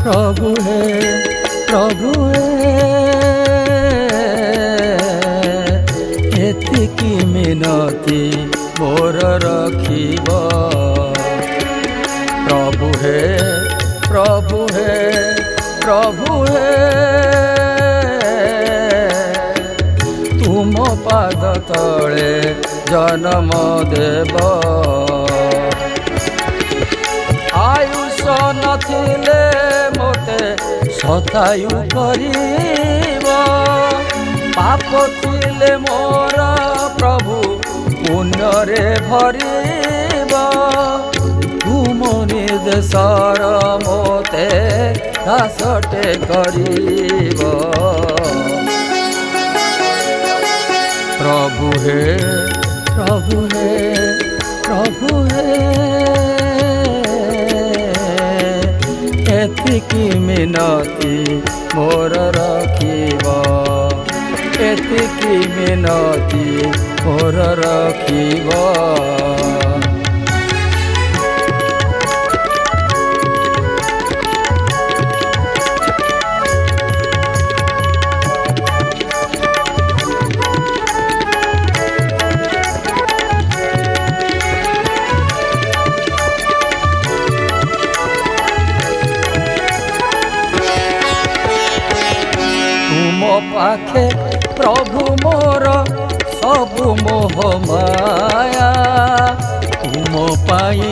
प्रभु हे प्रभु हे एतिकी मिनती मोर रखिब। प्रभु हे प्रभु हे प्रभु हे तुम पाद तले जन्म देव। आयुष नथिले मोते सतायु करिब, पाप थिले मोर प्रभु पुण्यरे भरिब। तुम निर्देशर मोते दासटे करिब। प्रभु हे प्रभु हे प्रभु हे एतिकी मिनती मोर रखिब। एतिकी मिनती मोर रखिब। पाखे प्रभु मोर सबु मोह माया। तुम पाई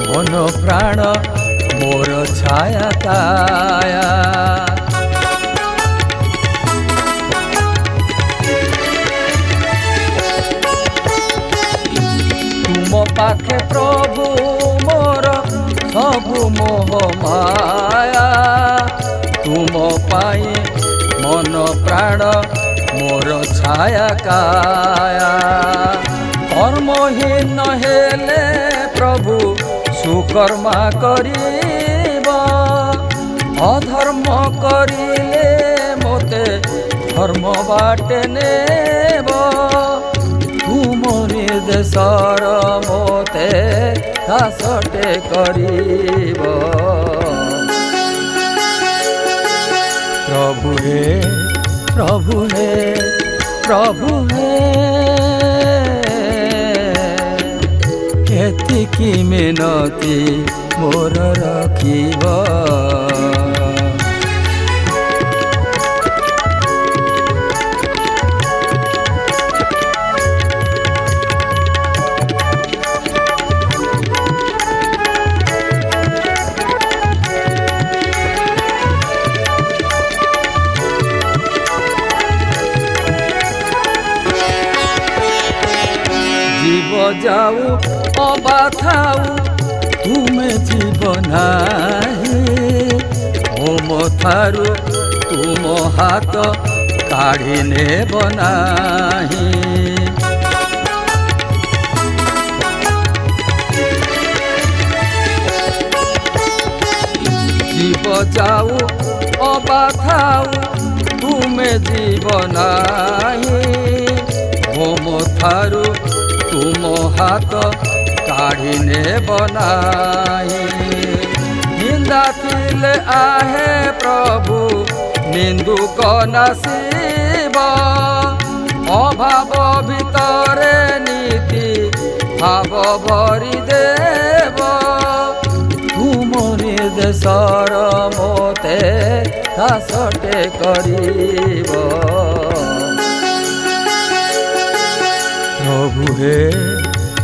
मन प्राण मोर छाया काया। तुम पाखे प्रभु मोर सबु मोह माया। तुम पाई मन प्राण मोर छाया काया। कर्महीन हेले प्रभु सुकर्मा करिब। अधर्म करिले मोते धर्म बाटे नेब। तुम निर्देशर मोते दासटे करिब। प्रभु हे प्रभु हे प्रभु हे एतिकी मिनती मोर रखिब। जीव जाऊ अबा थाऊ तुमे जीव नाही। ओम थारू तुम हाथ काढ़ी नेब नाही। जीव जाऊ अबा थाऊ तुमे जीव नाही। ओम थारू तुम हाथ काढ़ी नेब नाही। निंदा थिले आहे प्रभु निंदुक नासिब। अभाव भितरे नीति भाव भरी देव। तुम निर्देशर मोते दासटे करिब। प्रभु हे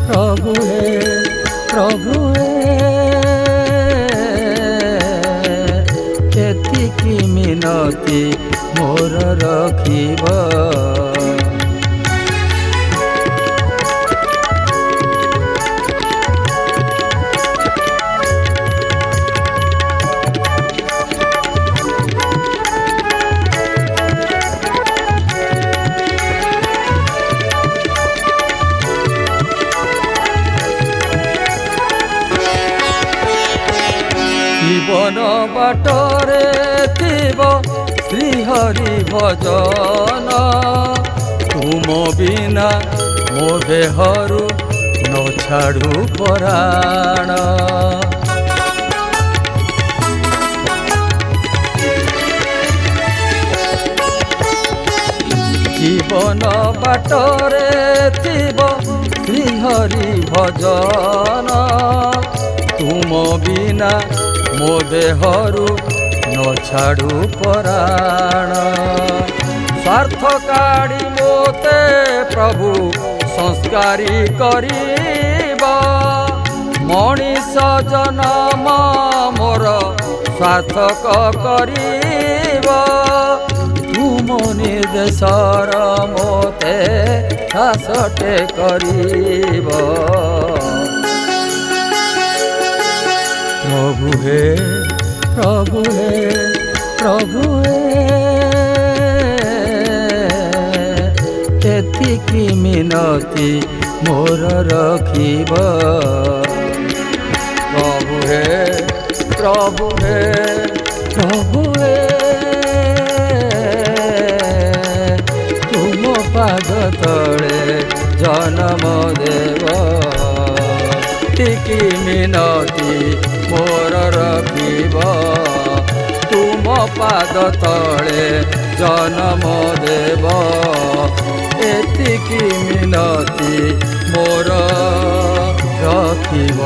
प्रभु हे प्रभु हे एतिकी मिनती मोर रखिब। জীবন বাটরে থিব শ্রীহরি ভজন তুম বিনা মো দেহরু ন ছাড়ু পরাণ জীবন বাটরে থিব শ্রীহরি ভজন তুম বিনা মো দেহরু ন ছাড়ু পরাণ স্বার্থ কাড়ি মোতে প্রভু সংস্কারি করিব মଣିষ জনম মোর সার্থক করিব তুম ନିର୍ଦ୍ଦେଶର ମୋତେ ହାସଟେ କରିବ ପ୍ରଭୁ ହେ ପ୍ରଭୁ ହେ ପ୍ରଭୁ ହେ ଏତିକି ମିନତି ମୋର ରଖିବ ପ୍ରଭୁ ହେ ପ୍ରଭୁ ହେ ପ୍ରଭୁ ହେ ତୁମ ପାଦ ତଳେ ଜନମ ଦେବ ଏତିକି ମିନତି ମୋର ରଖିବ ତୁମ ପାଦ ତଳେ ଜନମ ଦେବ ଏତିକି ମିନତି ମୋର ରଖିବ।